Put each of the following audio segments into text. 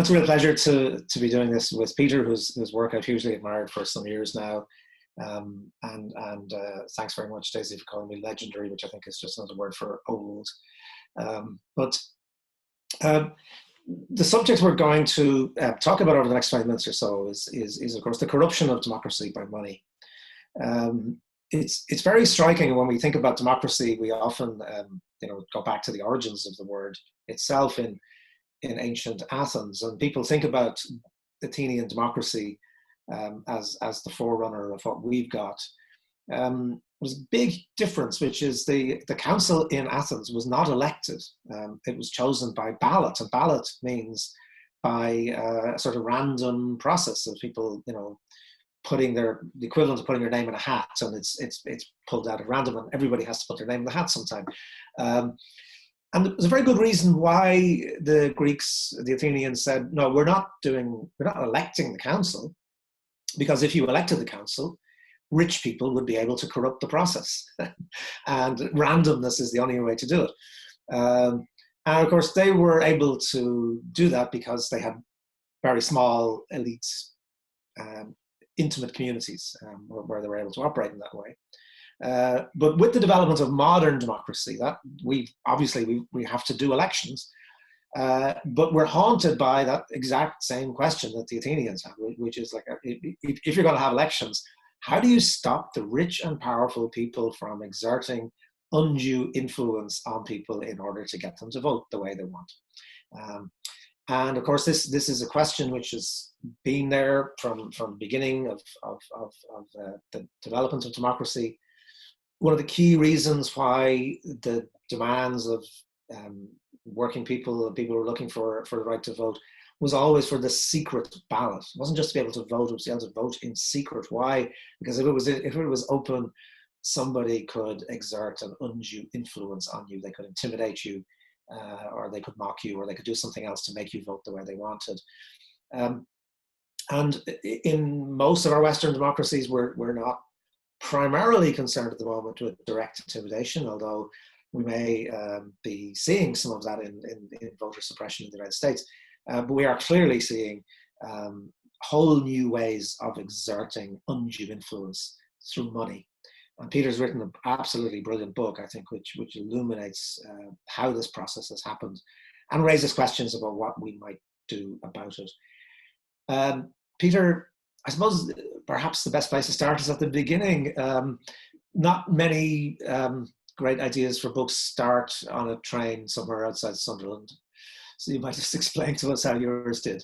it's a real pleasure to be doing this with Peter, whose work I've hugely admired for some years now. And thanks very much, Daisy, for calling me legendary, which I think is just another word for old. But the subject we're going to talk about over the next 5 minutes or so is of course the corruption of democracy by money. It's very striking when we think about democracy. We often go back to the origins of the word itself in ancient Athens, and people think about Athenian democracy as the forerunner of what we've got. There's a big difference, which is the council in Athens was not elected. It was chosen by ballot. A ballot means by a sort of random process of people, putting the equivalent of putting their name in a hat, and it's pulled out at random, and everybody has to put their name in the hat sometime. And there's a very good reason why the Greeks, the Athenians, said, no, we're not electing the council, because if you elected the council, rich people would be able to corrupt the process. And randomness is the only way to do it. And of course, they were able to do that because they had very small, elite, intimate communities where they were able to operate in that way. But with the development of modern democracy, that we have to do elections, but we're haunted by that exact same question that the Athenians had, which is like, if you're going to have elections, how do you stop the rich and powerful people from exerting undue influence on people in order to get them to vote the way they want? And of course, this is a question which has been there from the beginning of the development of democracy. One of the key reasons why the demands of working people, people who are looking for the right to vote, was always for the secret ballot. It wasn't just to be able to vote, it was to be able to vote in secret. Why? Because if it was open, somebody could exert an undue influence on you. They could intimidate you, or they could mock you, or they could do something else to make you vote the way they wanted. And in most of our Western democracies, we're not primarily concerned at the moment with direct intimidation, although we may be seeing some of that in voter suppression in the United States. But we are clearly seeing whole new ways of exerting undue influence through money. And Peter's written an absolutely brilliant book, I think, which illuminates how this process has happened and raises questions about what we might do about it. Peter, I suppose perhaps the best place to start is at the beginning. Not many great ideas for books start on a train somewhere outside Sunderland. So you might just explain to us how yours did.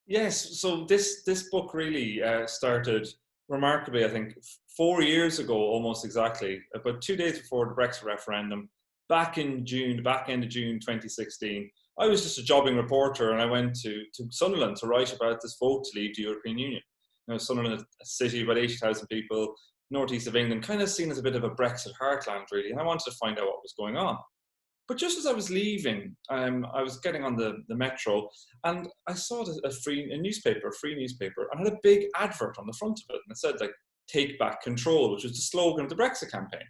Yes, so this book really started remarkably, I think, 4 years ago, almost exactly, about 2 days before the Brexit referendum, back in June, the back end of June 2016. I was just a jobbing reporter, and I went to Sunderland to write about this vote to leave the European Union. Sunderland, a city of about 80,000 people, northeast of England, kind of seen as a bit of a Brexit heartland, really, and I wanted to find out what was going on. But just as I was leaving, I was getting on the metro, and I saw a free newspaper, and had a big advert on the front of it, and it said, like, "Take back control," which was the slogan of the Brexit campaign.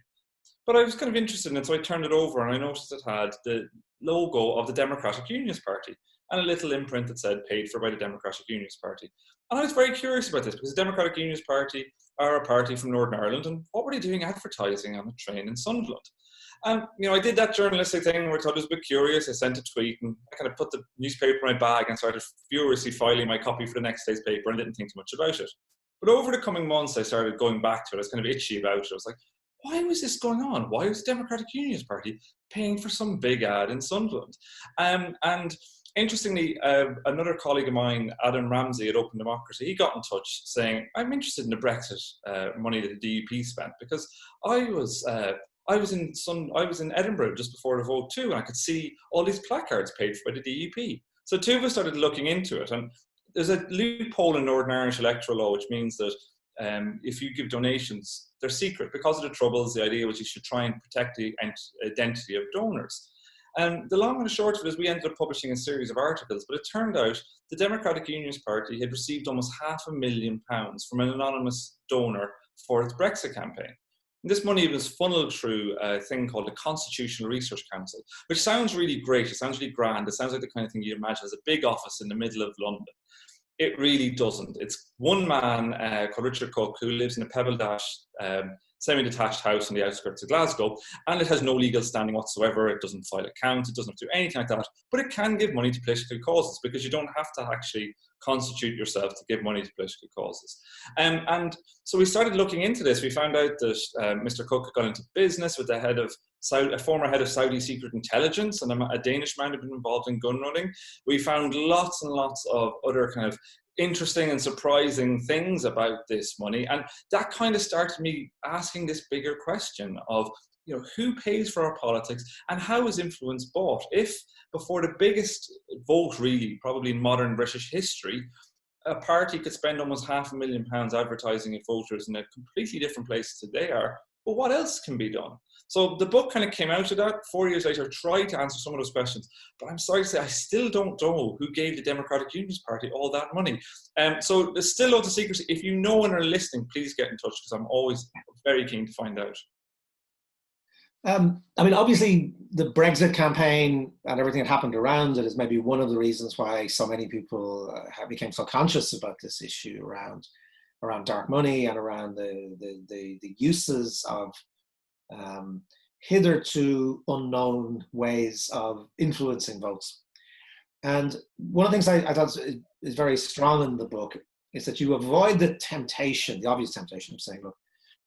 But I was kind of interested in it, so I turned it over, and I noticed it had the logo of the Democratic Unionist Party and a little imprint that said "Paid for by the Democratic Unionist Party." And I was very curious about this, because the Democratic Unionist Party are a party from Northern Ireland, and what were they doing advertising on a train in Sunderland? And, I did that journalistic thing where I thought I was a bit curious. I sent a tweet, and I kind of put the newspaper in my bag and started furiously filing my copy for the next day's paper and didn't think too much about it. But over the coming months, I started going back to it. I was kind of itchy about it. I was like, why was this going on? Why was the Democratic Unionist Party paying for some big ad in Sunderland? And interestingly, another colleague of mine, Adam Ramsey at Open Democracy, he got in touch saying, I'm interested in the Brexit money that the DUP spent, because I was in Edinburgh just before the vote too, and I could see all these placards paid for by the DUP. So two of us started looking into it, and there's a loophole in Northern Irish electoral law, which means that if you give donations, they're secret. Because of the Troubles, the idea was you should try and protect the identity of donors. And the long and the short of it is we ended up publishing a series of articles, but it turned out the Democratic Unionist Party had received almost £500,000 from an anonymous donor for its Brexit campaign. This money was funneled through a thing called the Constitutional Research Council, which sounds really great. It sounds really grand. It sounds like the kind of thing you imagine as a big office in the middle of London. It really doesn't. It's one man called Richard Cook who lives in a pebble-dash, semi-detached house on the outskirts of Glasgow, and it has no legal standing whatsoever. It doesn't file accounts. It doesn't do anything like that. But it can give money to political causes because you don't have to actually constitute yourself to give money to political causes. And so we started looking into this. We found out that Mr. Cook had gone into business with a former head of Saudi secret intelligence, and a Danish man who had been involved in gun running. We found lots and lots of other kind of interesting and surprising things about this money. And that kind of started me asking this bigger question of, who pays for our politics and how is influence bought? If before the biggest vote, really, probably in modern British history, a party could spend almost £500,000 advertising at voters in a completely different place than they are, well, what else can be done? So the book kind of came out of that. 4 years later, I tried to answer some of those questions, but I'm sorry to say I still don't know who gave the Democratic Unionist Party all that money. So there's still lots of secrecy. If you know and are listening, please get in touch because I'm always very keen to find out. Obviously, the Brexit campaign and everything that happened around it is maybe one of the reasons why so many people became so conscious about this issue around dark money and around the uses of hitherto unknown ways of influencing votes. And one of the things I thought is very strong in the book is that you avoid the obvious temptation of saying, look,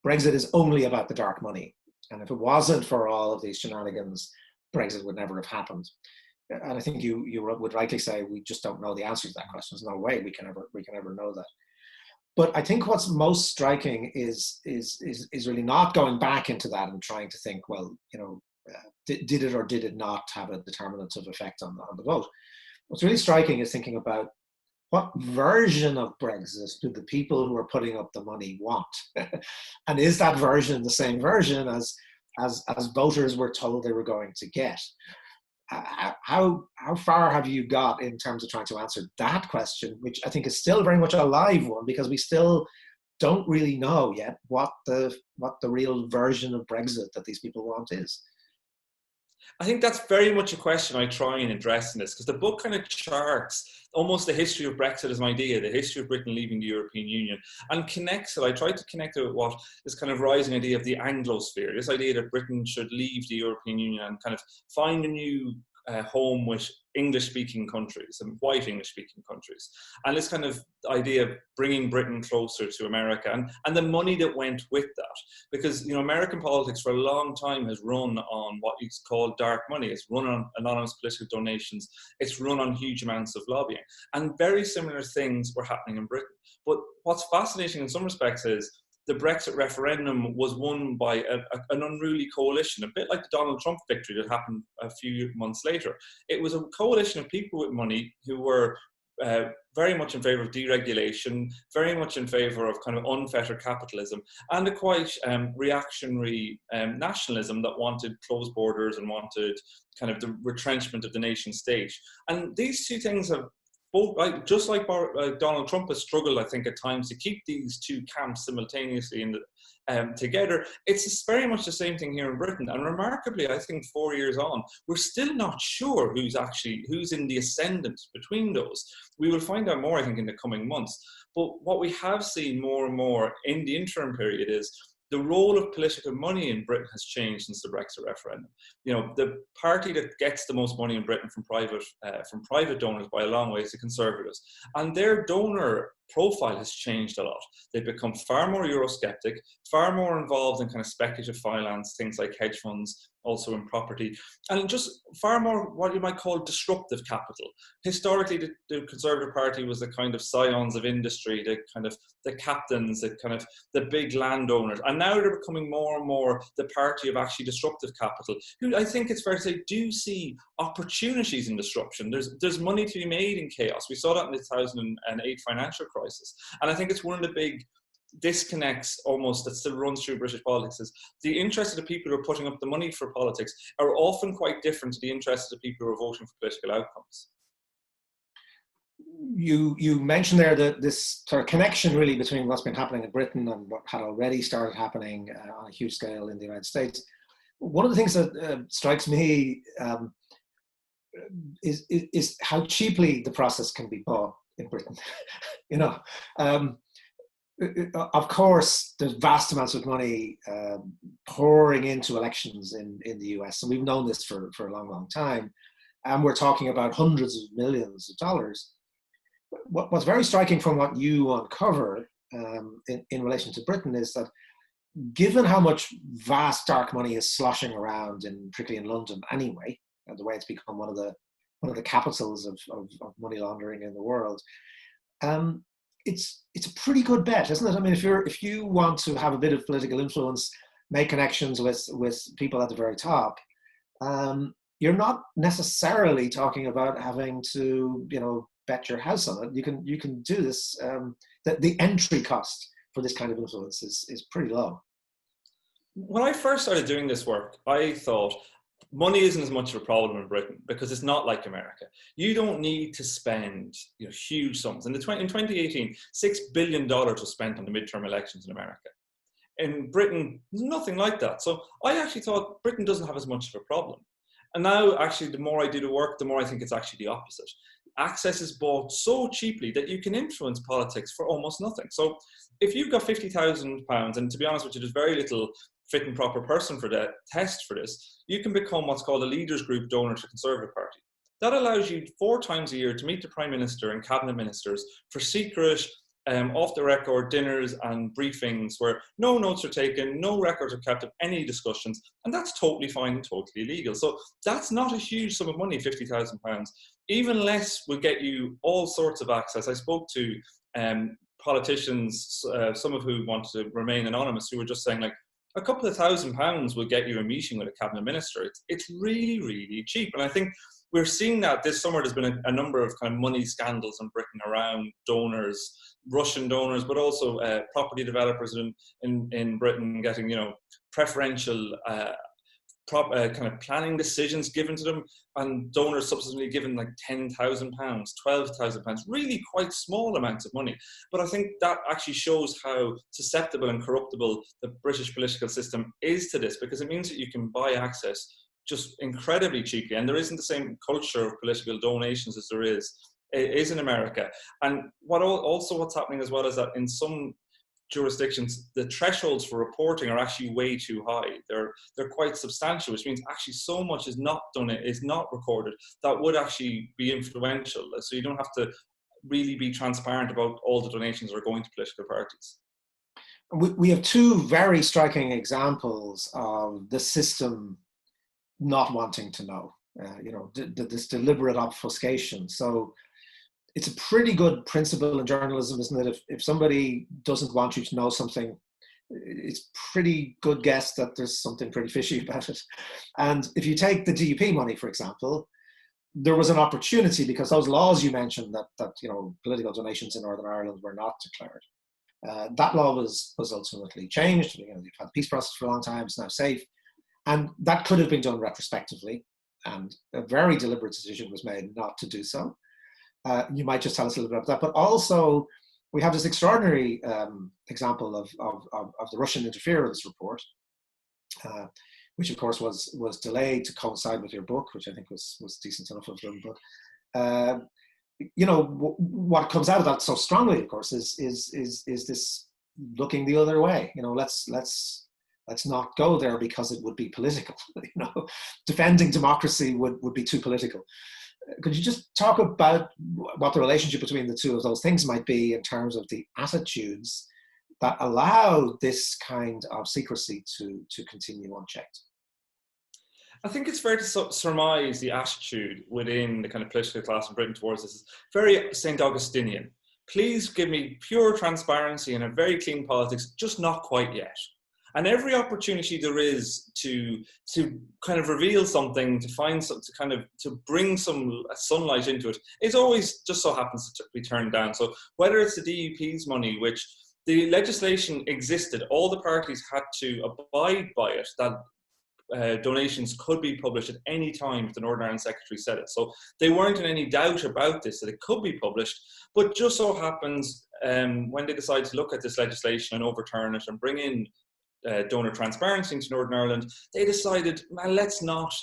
Brexit is only about the dark money. And if it wasn't for all of these shenanigans, Brexit would never have happened. And I think you would rightly say we just don't know the answer to that question. There's no way we can ever know that. But I think what's most striking is really not going back into that and trying to think, well, did it or did it not have a determinative effect on the vote? What's really striking is thinking about what version of Brexit do the people who are putting up the money want? And is that version the same version as voters were told they were going to get? How far have you got in terms of trying to answer that question, which I think is still very much a live one, because we still don't really know yet what the real version of Brexit that these people want is? I think that's very much a question I try and address in this, because the book kind of charts almost the history of Brexit as an idea, the history of Britain leaving the European Union, and connects it. I tried to connect it with what this kind of rising idea of the Anglosphere, this idea that Britain should leave the European Union and kind of find a new home with English-speaking countries and white English-speaking countries. And this kind of idea of bringing Britain closer to America and the money that went with that. Because, American politics for a long time has run on what is called dark money. It's run on anonymous political donations. It's run on huge amounts of lobbying. And very similar things were happening in Britain. But what's fascinating in some respects is the Brexit referendum was won by an unruly coalition, a bit like the Donald Trump victory that happened a few months later. It was a coalition of people with money who were very much in favour of deregulation, very much in favour of kind of unfettered capitalism, and a quite reactionary nationalism that wanted closed borders and wanted kind of the retrenchment of the nation state. And these two things have both, just like Donald Trump has struggled, I think, at times to keep these two camps simultaneously together. It's very much the same thing here in Britain. And remarkably, I think 4 years on, we're still not sure who's in the ascendant between those. We will find out more, I think, in the coming months. But what we have seen more and more in the interim period is the role of political money in Britain has changed since the Brexit referendum. The party that gets the most money in Britain from private donors by a long way is the Conservatives. And their donor profile has changed a lot. They've become far more Eurosceptic, far more involved in kind of speculative finance, things like hedge funds, also in property, and just far more what you might call disruptive capital. Historically, the Conservative Party was the kind of scions of industry, the captains, the big landowners, and now they're becoming more and more the party of actually disruptive capital, who I think it's fair to say do see opportunities in disruption. There's money to be made in chaos. We saw that in the 2008 financial crisis, and I think it's one of the big disconnects almost that still runs through British politics is the interest of the people who are putting up the money for politics are often quite different to the interest of the people who are voting for political outcomes. you mentioned there that this sort of connection really between what's been happening in Britain and what had already started happening on a huge scale in the United States. One of the things that strikes me is how cheaply the process can be bought in Britain. You know, of course, there's vast amounts of money pouring into elections in the US, and we've known this for a long, long time. And we're talking about hundreds of millions of dollars. What's very striking from what you uncover in relation to Britain is that given how much vast dark money is sloshing around, particularly in London anyway, and the way it's become one of the capitals of money laundering in the world, it's a pretty good bet, isn't it? I mean, if you want to have a bit of political influence, make connections with people at the very top, you're not necessarily talking about having to, bet your house on it. You can do this. The entry cost for this kind of influence is pretty low. When I first started doing this work, I thought money isn't as much of a problem in Britain because it's not like America. You don't need to spend huge sums. In 2018, $6 billion was spent on the midterm elections in America. In Britain, there's nothing like that. So I actually thought Britain doesn't have as much of a problem. And now, actually, the more I do the work, the more I think it's actually the opposite. Access is bought so cheaply that you can influence politics for almost nothing. So if you've got £50,000, and to be honest with you, there's very little fit and proper person for that test for this, you can become what's called a leaders group donor to the Conservative Party. That allows you 4 times a year to meet the Prime Minister and Cabinet Ministers for secret, off-the-record dinners and briefings where no notes are taken, no records are kept of any discussions, and that's totally fine and totally legal. So that's not a huge sum of money, £50,000. Even less will get you all sorts of access. I spoke to politicians, some of who want to remain anonymous, who were just saying, like, a couple of £1,000 will get you a meeting with a cabinet minister. It's really, really cheap. And I think we're seeing that this summer. There's been a number of kind of money scandals in Britain around donors, Russian donors, but also property developers in Britain getting, preferential kind of planning decisions given to them, and donors subsequently given like £10,000, £12,000, really quite small amounts of money. But I think that actually shows how susceptible and corruptible the British political system is to this, because it means that you can buy access just incredibly cheaply, and there isn't the same culture of political donations as there is in America. And what's happening as well is that in some jurisdictions, the thresholds for reporting are actually way too high. They're quite substantial, which means actually so much is not done, is not recorded, that would actually be influential. So you don't have to really be transparent about all the donations that are going to political parties. We have 2 very striking examples of the system not wanting to know, this deliberate obfuscation. So it's a pretty good principle in journalism, isn't it? If somebody doesn't want you to know something, it's pretty good guess that there's something pretty fishy about it. And if you take the DUP money, for example, there was an opportunity, because those laws you mentioned that political donations in Northern Ireland were not declared. That law was ultimately changed. They've had the peace process for a long time. It's now safe. And that could have been done retrospectively. And a very deliberate decision was made not to do so. You might just tell us a little bit about that. But also, we have this extraordinary example of the Russian interference report, which of course was delayed to coincide with your book, which I think was decent enough of them. But what comes out of that so strongly, of course, is this looking the other way. Let's not go there because it would be political. Defending democracy would be too political. Could you just talk about what the relationship between the 2 of those things might be in terms of the attitudes that allow this kind of secrecy to continue unchecked? I think it's fair to surmise the attitude within the kind of political class in Britain towards this is very St. Augustinian. Please give me pure transparency and a very clean politics, just not quite yet. And every opportunity there is to kind of reveal something, to find some, to bring some sunlight into it, it always just so happens to be turned down. So whether it's the DUP's money, which the legislation existed, all the parties had to abide by it, that donations could be published at any time if the Northern Ireland Secretary said it. So they weren't in any doubt about this, that it could be published. But just so happens, when they decided to look at this legislation and overturn it and bring in donor transparency into Northern Ireland, they decided, man, let's not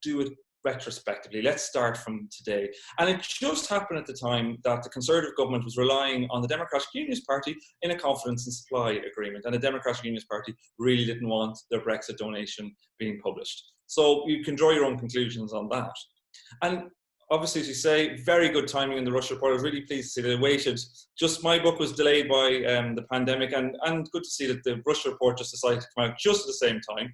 do it retrospectively. Let's start from today. And it just happened at the time that the Conservative government was relying on the Democratic Unionist Party in a confidence and supply agreement. And the Democratic Unionist Party really didn't want their Brexit donation being published. So you can draw your own conclusions on that. And obviously, as you say, very good timing in the Rush report. I was really pleased to see that they waited. Just my book was delayed by the pandemic, and good to see that the Rush report just decided to come out just at the same time,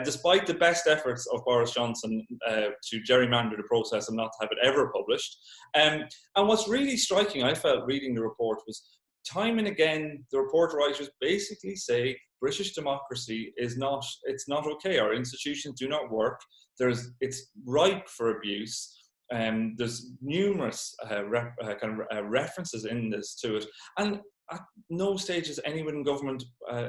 despite the best efforts of Boris Johnson to gerrymander the process and not to have it ever published. And what's really striking, I felt, reading the report was time and again, the report writers basically say British democracy is not okay. Our institutions do not work. It's ripe for abuse. There's numerous references in this to it, and at no stage has anyone in government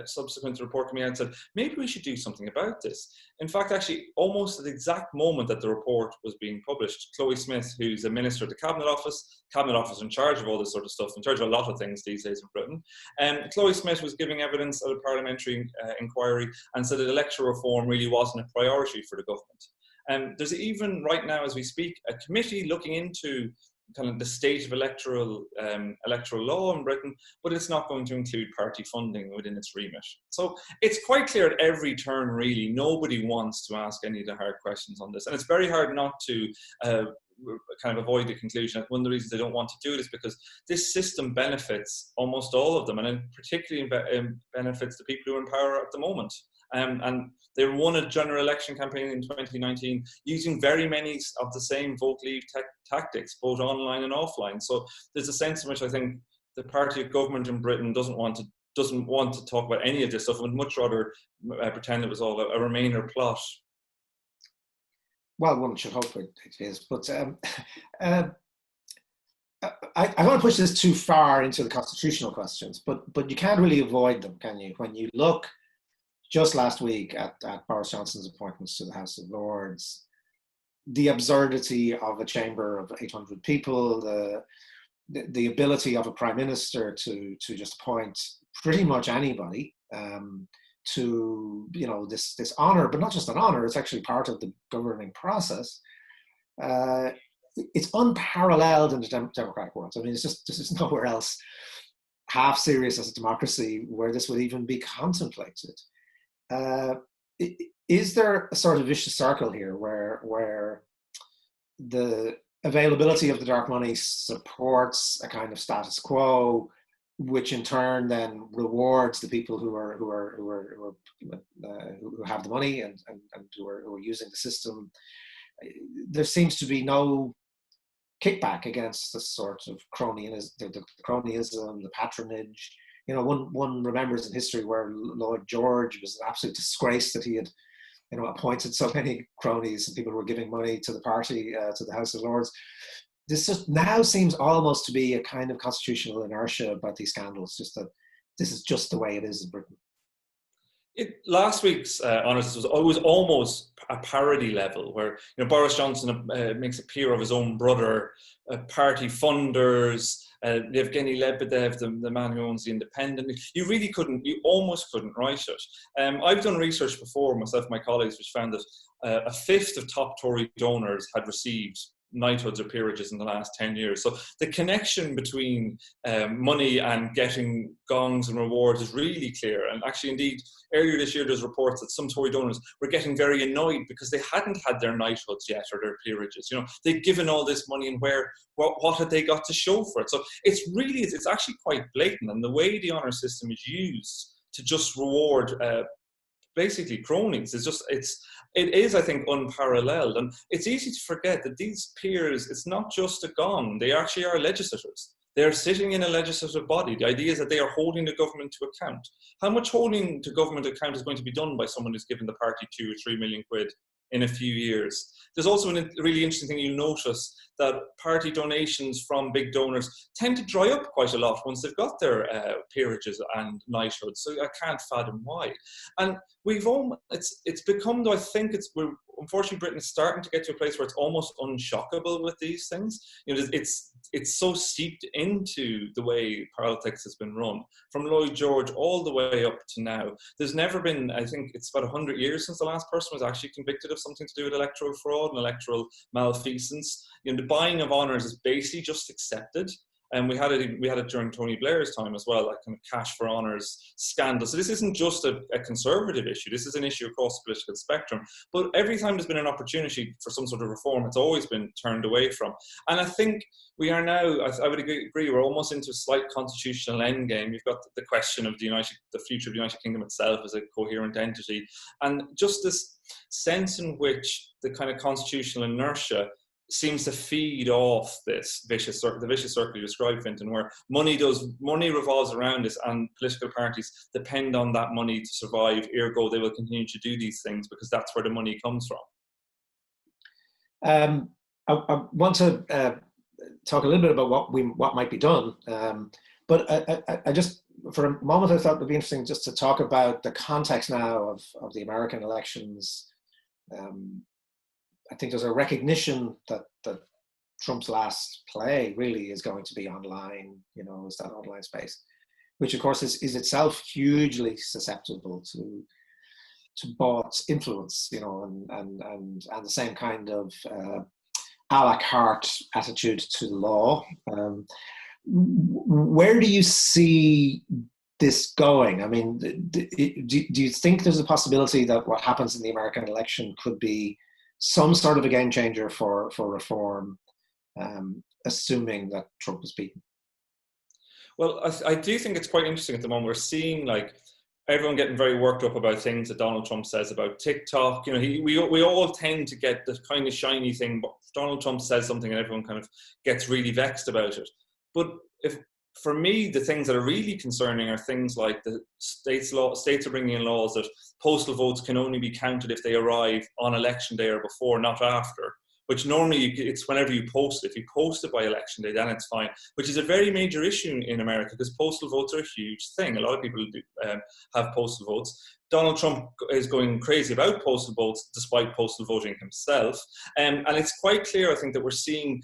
subsequent to the report coming out and said maybe we should do something about this. In fact, actually, almost at the exact moment that the report was being published, Chloe Smith, who's a minister at the Cabinet Office in charge of all this sort of stuff, in charge of a lot of things these days in Britain, Chloe Smith was giving evidence at a parliamentary inquiry and said that electoral reform really wasn't a priority for the government. There's even right now, as we speak, a committee looking into kind of the state of electoral law in Britain, but it's not going to include party funding within its remit. So it's quite clear at every turn, really, nobody wants to ask any of the hard questions on this. And it's very hard not to kind of avoid the conclusion that one of the reasons they don't want to do it is because this system benefits almost all of them, and it particularly benefits the people who are in power at the moment. And they won a general election campaign in 2019 using very many of the same vote leave tactics, both online and offline. So there's a sense in which I think the party of government in Britain doesn't want to talk about any of this stuff and would much rather pretend it was all a Remainer plot. Well, one should hope it is, but I want to push this too far into the constitutional questions, but you can't really avoid them, can you? When you look just last week at Boris Johnson's appointments to the House of Lords, the absurdity of a chamber of 800 people, the ability of a prime minister to just appoint pretty much anybody to this honor, but not just an honor, it's actually part of the governing process. It's unparalleled in the democratic world. I mean, this is nowhere else half serious as a democracy where this would even be contemplated. Is there a sort of vicious circle here where the availability of the dark money supports a kind of status quo, which in turn then rewards the people who have the money and who are using the system? There seems to be no kickback against this sort of cronyism, the patronage. You know, one remembers in history where Lloyd George was an absolute disgrace that he had, appointed so many cronies and people who were giving money to the party, to the House of Lords. This just now seems almost to be a kind of constitutional inertia about these scandals, just that this is just the way it is in Britain. Last week's honours was almost a parody level, where Boris Johnson makes a peer of his own brother, party funders, Yevgeny Lebedev, the man who owns The Independent. You almost couldn't write it. I've done research before, myself and my colleagues, which found that a fifth of top Tory donors had received knighthoods or peerages in the last 10 years. So the connection between money and getting gongs and rewards is really clear. And actually, indeed, earlier this year, there's reports that some Tory donors were getting very annoyed because they hadn't had their knighthoods yet or their peerages. They'd given all this money, and what had they got to show for it? So it's actually quite blatant. And the way the honour system is used to just reward basically cronies it is, I think, unparalleled. And it's easy to forget that these peers, it's not just a gong, they actually are legislators. They're sitting in a legislative body. The idea is that they are holding the government to account. How much holding to government account is going to be done by someone who's given the party 2 or 3 million quid in a few years. There's also a really interesting thing you'll notice, that party donations from big donors tend to dry up quite a lot once they've got their peerages and knighthoods. So I can't fathom why. And it's become, though I think unfortunately Britain's starting to get to a place where it's almost unshockable with these things. It's so seeped into the way politics has been run, from Lloyd George all the way up to now. There's never been, I think it's about 100 years since the last person was actually convicted of something to do with electoral fraud and electoral malfeasance. The buying of honours is basically just accepted. And we had it during Tony Blair's time as well, that kind of cash for honours scandal. So this isn't just a conservative issue. This is an issue across the political spectrum. But every time there's been an opportunity for some sort of reform, it's always been turned away from. And I think we are now, I would agree, we're almost into a slight constitutional endgame. You've got the question of the future of the United Kingdom itself as a coherent entity. And just this sense in which the kind of constitutional inertia seems to feed off this vicious circle you described, Fintan, where money revolves around this, and political parties depend on that money to survive. Ergo, they will continue to do these things because that's where the money comes from. I want to talk a little bit about what might be done, but I just, for a moment, I thought it would be interesting just to talk about the context now of the American elections. I think there's a recognition that Trump's last play really is going to be online, is that online space, which of course is itself hugely susceptible to bought influence, and the same kind of a la carte attitude to the law. Where do you see this going? I mean, do you think there's a possibility that what happens in the American election could be some sort of a game changer for reform, assuming that Trump is beaten? Well, I do think it's quite interesting at the moment. We're seeing everyone getting very worked up about things that Donald Trump says about TikTok. We all tend to get the kind of shiny thing, but Donald Trump says something and everyone kind of gets really vexed about it. But for me, the things that are really concerning are things like the states are bringing in laws that postal votes can only be counted if they arrive on election day or before, not after. Which normally it's whenever you post it. If you post it by election day, then it's fine. Which is a very major issue in America because postal votes are a huge thing. A lot of people have postal votes. Donald Trump is going crazy about postal votes despite postal voting himself. And it's quite clear, I think, that we're seeing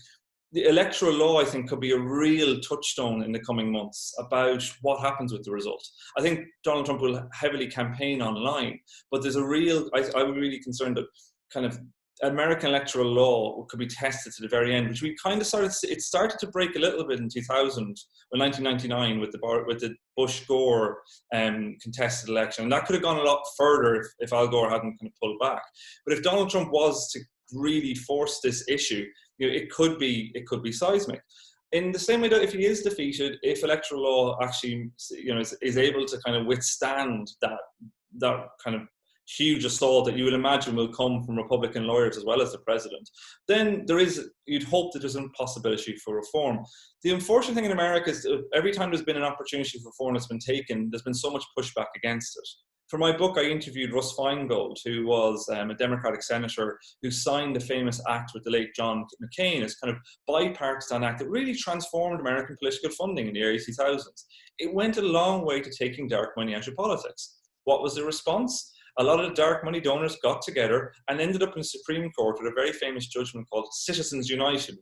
the electoral law, I think, could be a real touchstone in the coming months about what happens with the result. I think Donald Trump will heavily campaign online, but there's I'm really concerned that kind of American electoral law could be tested to the very end, which we kind of started to break a little bit in 1999 with the Bush-Gore contested election. And that could have gone a lot further if Al Gore hadn't kind of pulled back. But if Donald Trump was to really force this issue, it could be seismic. In the same way that if he is defeated, if electoral law actually is able to kind of withstand that kind of huge assault that you would imagine will come from Republican lawyers as well as the president, then you'd hope that there's a possibility for reform. The unfortunate thing in America is that every time there's been an opportunity for reform that's been taken, there's been so much pushback against it. For my book, I interviewed Russ Feingold, who was a Democratic senator who signed the famous act with the late John McCain, this kind of bipartisan act that really transformed American political funding in the early 2000s. It went a long way to taking dark money out of politics. What was the response? A lot of the dark money donors got together and ended up in the Supreme Court with a very famous judgment called Citizens United,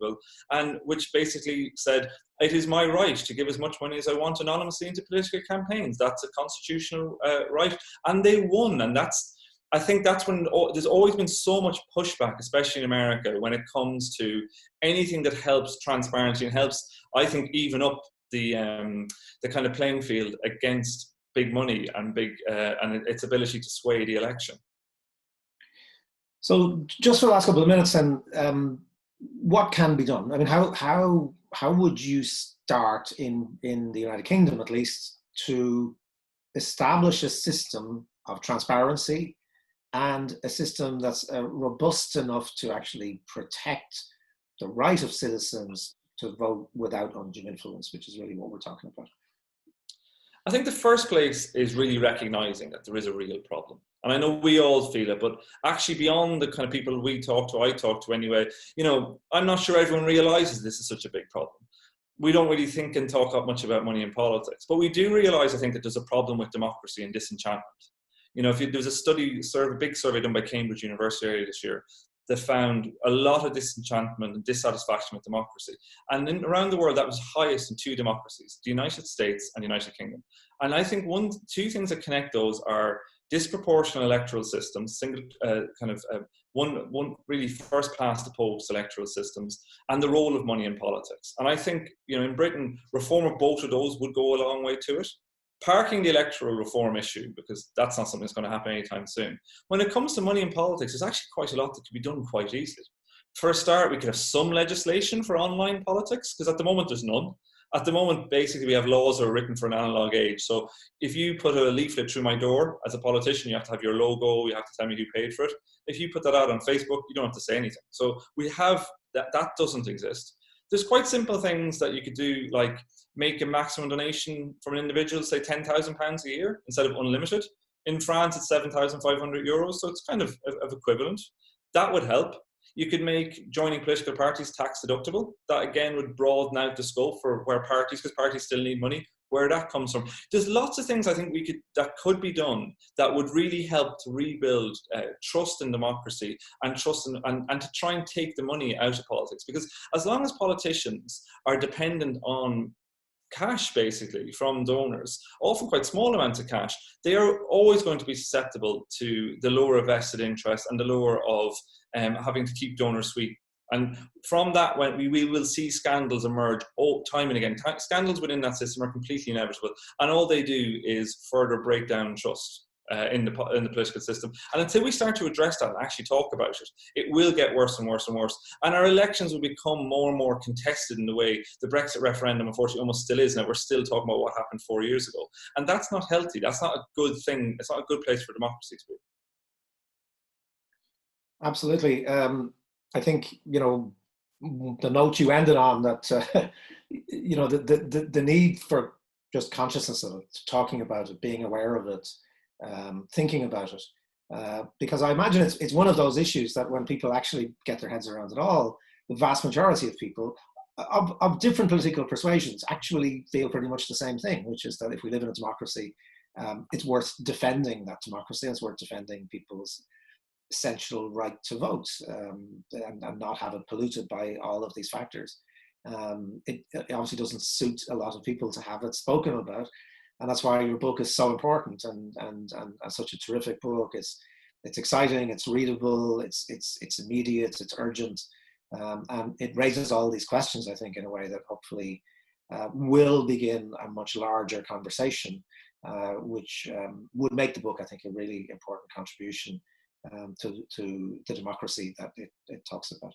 and which basically said, it is my right to give as much money as I want anonymously into political campaigns. That's a constitutional right. And they won. And I think that's when there's always been so much pushback, especially in America, when it comes to anything that helps transparency and helps, I think, even up the kind of playing field against big money and and its ability to sway the election. So, just for the last couple of minutes, then, what can be done? I mean, how would you start in the United Kingdom, at least, to establish a system of transparency and a system that's robust enough to actually protect the right of citizens to vote without undue influence, which is really what we're talking about? I think the first place is really recognizing that there is a real problem. And I know we all feel it, but actually beyond the kind of people we talk to, I talk to anyway, you know, I'm not sure everyone realizes this is such a big problem. We don't really think and talk that much about money in politics, but we do realize, I think, that there's a problem with democracy and disenchantment. You know, there's a study, a big survey done by Cambridge University earlier this year that found a lot of disenchantment and dissatisfaction with democracy. And around the world, that was highest in two democracies, the United States and the United Kingdom. And I think two things that connect those are disproportionate electoral systems, one really first past the post electoral systems, and the role of money in politics. And I think, you know, in Britain, reform of both of those would go a long way to it. Parking the electoral reform issue, because that's not something that's going to happen anytime soon. When it comes to money in politics, there's actually quite a lot that can be done quite easily. For a start, we could have some legislation for online politics, because at the moment there's none. At the moment, basically, we have laws that are written for an analog age. So if you put a leaflet through my door as a politician, you have to have your logo, you have to tell me who paid for it. If you put that out on Facebook, you don't have to say anything. So we have that doesn't exist. There's quite simple things that you could do, like make a maximum donation from an individual, say £10,000 a year instead of unlimited. In France, it's €7,500, so it's kind of equivalent. That would help. You could make joining political parties tax deductible. That again would broaden out the scope for where parties, because parties still need money, where that comes from. There's lots of things I think that could be done that would really help to rebuild trust in democracy and trust and to try and take the money out of politics. Because as long as politicians are dependent on cash, basically, from donors, often quite small amounts of cash, they are always going to be susceptible to the lower vested interest and the lower of having to keep donors sweet. And from that, when we will see scandals emerge all time and again. Scandals within that system are completely inevitable, and all they do is further break down trust in the political system. And until we start to address that and actually talk about it, it will get worse and worse and worse. And our elections will become more and more contested in the way the Brexit referendum, unfortunately, almost still is now. We're still talking about what happened 4 years ago. And that's not healthy. That's not a good thing. It's not a good place for democracy to be. Absolutely. I think, you know, the note you ended on, that, you know, the need for just consciousness of it, talking about it, being aware of it, thinking about it, because I imagine it's one of those issues that when people actually get their heads around it all, the vast majority of people of different political persuasions actually feel pretty much the same thing, which is that if we live in a democracy, it's worth defending that democracy, and it's worth defending people's essential right to vote, and not have it polluted by all of these factors. It obviously doesn't suit a lot of people to have it spoken about, and that's why your book is so important and such a terrific book. It's exciting, it's readable, it's immediate, it's urgent, and it raises all these questions, I think, in a way that hopefully will begin a much larger conversation, which would make the book, I think, a really important contribution to the democracy that it talks about.